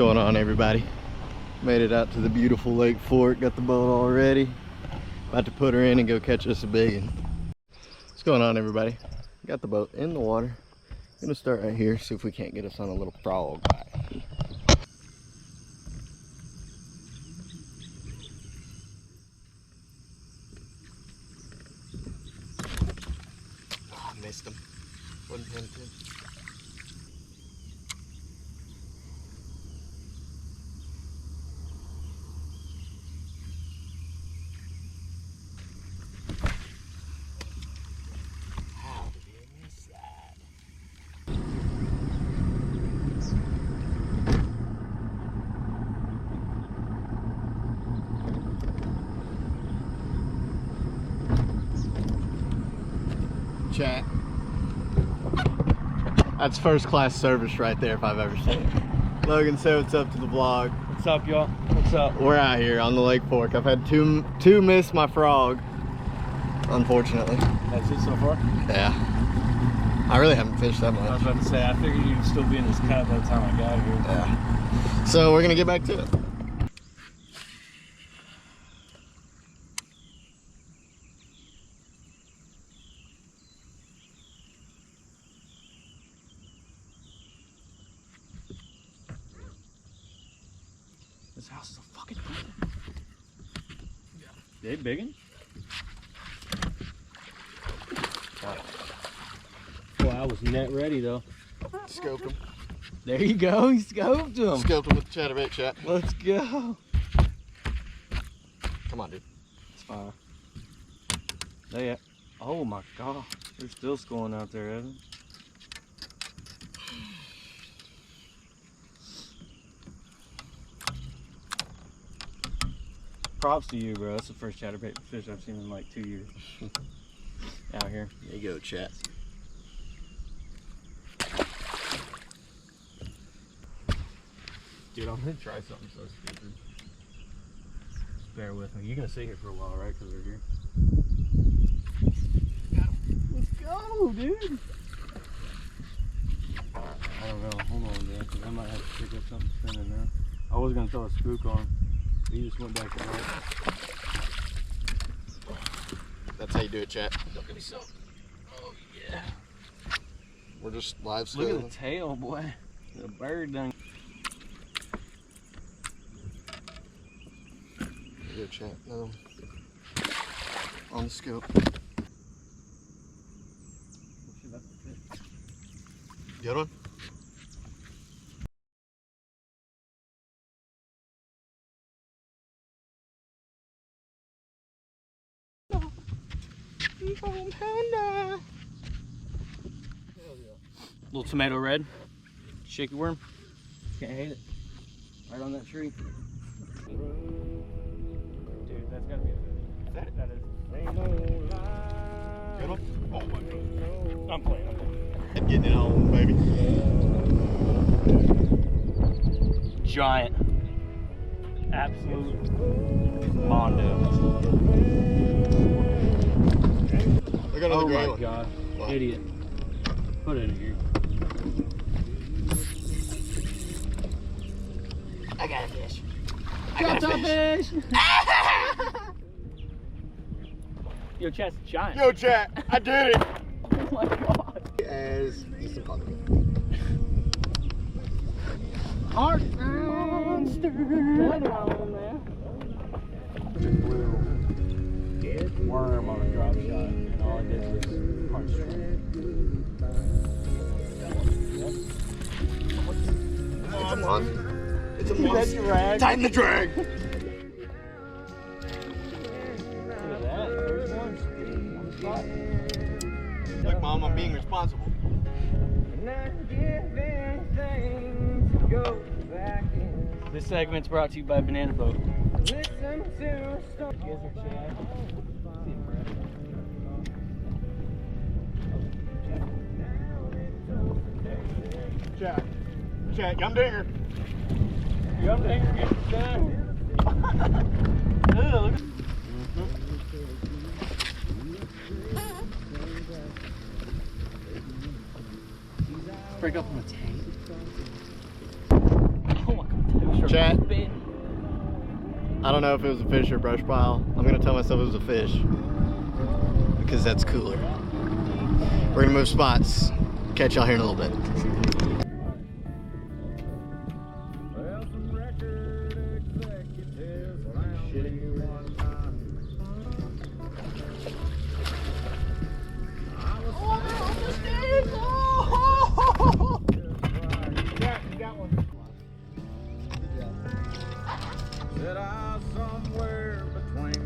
going on, everybody? Made it out to the beautiful Lake Fork. Got the boat all ready. About to put her in and go catch us a big one. What's going on, everybody? Got the boat in the water. Gonna start right here, see if we can't get us on a little frog bite. Oh, I missed him. Wasn't paying attention. Chat. That's first class service right there if I've ever seen it. Logan, say what's up to the vlog. What's up, y'all? What's up? We're out here on the Lake Fork. I've had two miss my frog, unfortunately. That's it so far? Yeah. I really haven't fished that much. I was about to say, I figured you'd still be in this cut by the time I got here. Yeah. So we're gonna get back to it. This house is a fucking thing. They biggin'? Well, I was net ready though. Scoped him. There you go, he scoped him. Scoped him with the chatterbait chat. Let's go. Come on, dude. It's fine. They, oh my god, they're still schooling out there, Evan. Props to you, bro. That's the first chatterbait fish I've seen in like 2 years. Out here. There you go, chat. Dude, I'm gonna try something so stupid. Just bear with me. You're gonna sit here for a while, right? Because we're here. Let's go, dude. I don't know. Hold on, dude. Because I might have to pick up something spinning now. I was gonna throw a spook on. But he just went back to right. That's how you do it, chat. Don't get me so. Oh, yeah. We're just live Look scaling. at the tail, boy. The bird done. There you go, chat. Another one. On the scope. Good one? Little tomato red, shaky worm. Can't hate it. Right on that tree. Dude, that's gotta be a fish. That is. Good one? Oh my god. I'm playing. And getting it on, baby. Giant. Absolute mondo. Look at another gray one. Oh my god. Wow. Idiot. Put it in here. I got a fish. I got a fish. Yo, Chaz, giant. Yo, chat. I did it. Oh my god. As Easton called me. Heart monster. Just blue Worm on a drop shot, and all I did was punch it. It's a monster. It's a monster. Drag. Time to drag. Look at that. First one. Look, Mom, I'm being responsible. This segment's brought to you by Banana Boat. Chat, yum dinger. Yum dinger, get it done. Look at break up on the tank. Oh my god. Chat. I don't know if it was a fish or brush pile. I'm gonna tell myself it was a fish because that's cooler. We're gonna move spots. Catch y'all here in a little bit.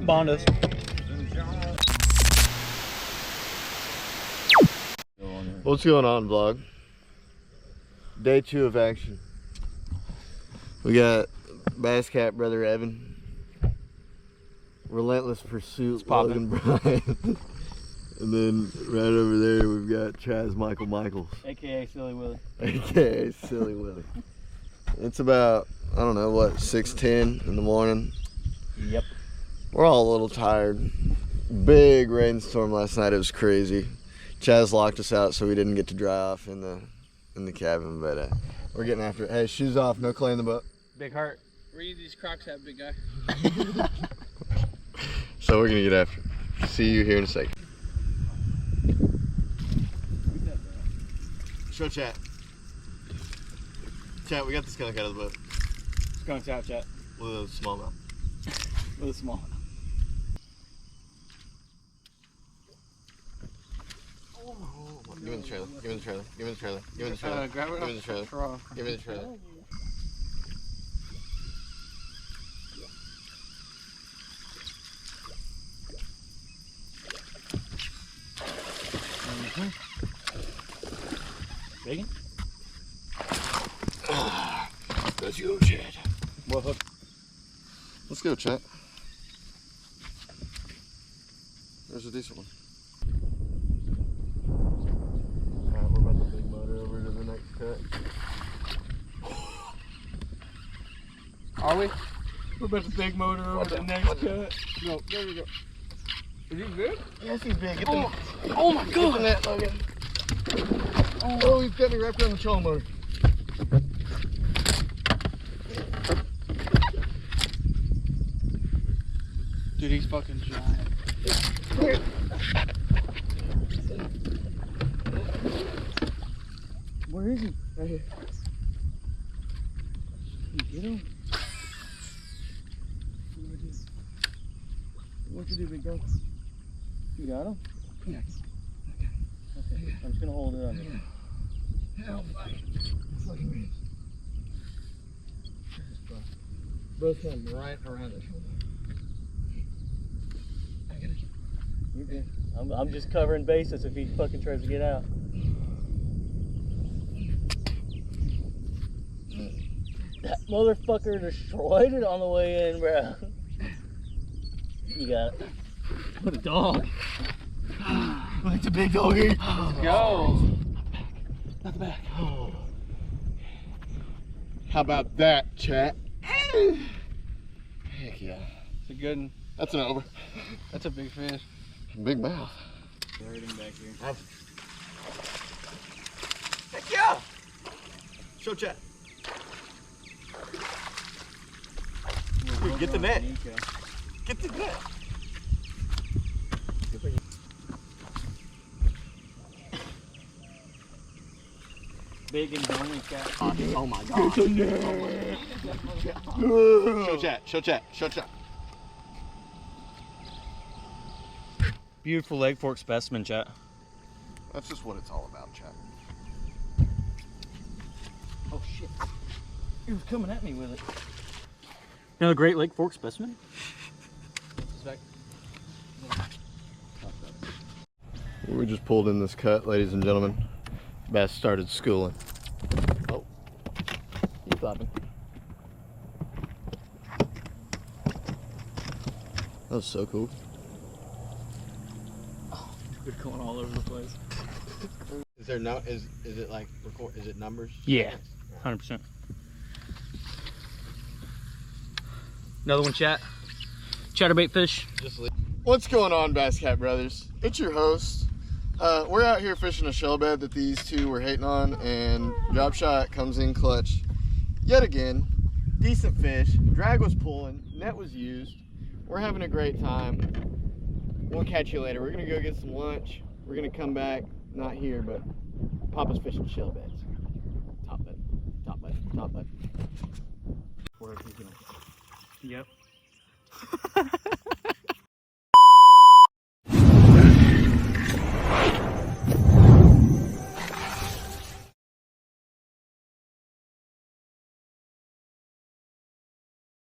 Bondas. What's going on, vlog? Day 2 of action. We got Bass Cat brother Evan. Relentless Pursuit Logan Brian. And then right over there we've got Chaz Michaels. AKA Silly Willie. AKA Silly Willie. It's about, I don't know, what, 6:10 in the morning. Yep. We're all a little tired. Big rainstorm last night. It was crazy. Chaz locked us out so we didn't get to dry off in the cabin, but we're getting after it. Hey, shoes off, no clay in the boat. Big heart. Read these Crocs out, big guy. So we're gonna get after it. See you here in a second. Show chat. Chat, we got this skunk out of the boat. Skunk's out, chat. With a smallmouth. With a small. Give me the trailer. Give me the trailer. Give me the trailer. Give me the trailer. Grab it Give me the trailer. off Give me the trailer. Bacon? Let's go, Chad. What hook? Let's go, chat. There's a decent one. Alright, we're about to big motor over to the next cut. Are we? We're about to big motor over to the next cut. No, there we go. Is he big? Yes, he's big. Get the, Oh my get the god! net, Logan. Oh, he's got me wrapped around the trolling motor. Dude, he's fucking giant. Where is he? Right here. You get him? What you do, big dog? You got him? Yeah. Okay. I'm just gonna hold it on you. Hell, fucking me. Both of them right around the shoulder. I gotta keep. You're good. I'm just covering bases if he fucking tries to get out. That motherfucker destroyed it on the way in, bro. You got it. What a dog. Like the big doggy. Let's go. Not the back. Oh. How about that, chat? Heck yeah. It's a good one. That's an over. That's a big fish. Big mouth. Buried him back here. Heck yeah! Show chat. Dude, get the net. Get the net. Big and bony cat. Oh my god. Show chat. Show chat. Show chat. Beautiful Lake Fork specimen, chat. That's just what it's all about, chat. Oh shit. He was coming at me with it. Another great Lake Fork specimen. We just pulled in this cut, ladies and gentlemen. Bass started schooling. Oh, he's flopping. That was so cool. They're going all over the place. Is there no? Is it like record? Is it numbers? Yeah, 100%. Another one, chat. Chatterbait fish. Just leave. What's going on, Bass Cat Brothers? It's your host. We're out here fishing a shell bed that these two were hating on, and Drop Shot comes in clutch yet again. decent fish. Drag was pulling, net was used. We're having a great time. We'll catch you later. We're gonna go get some lunch. We're gonna come back, not here, but Papa's fishing shell beds. Top bed, top bed, top bed. Yep.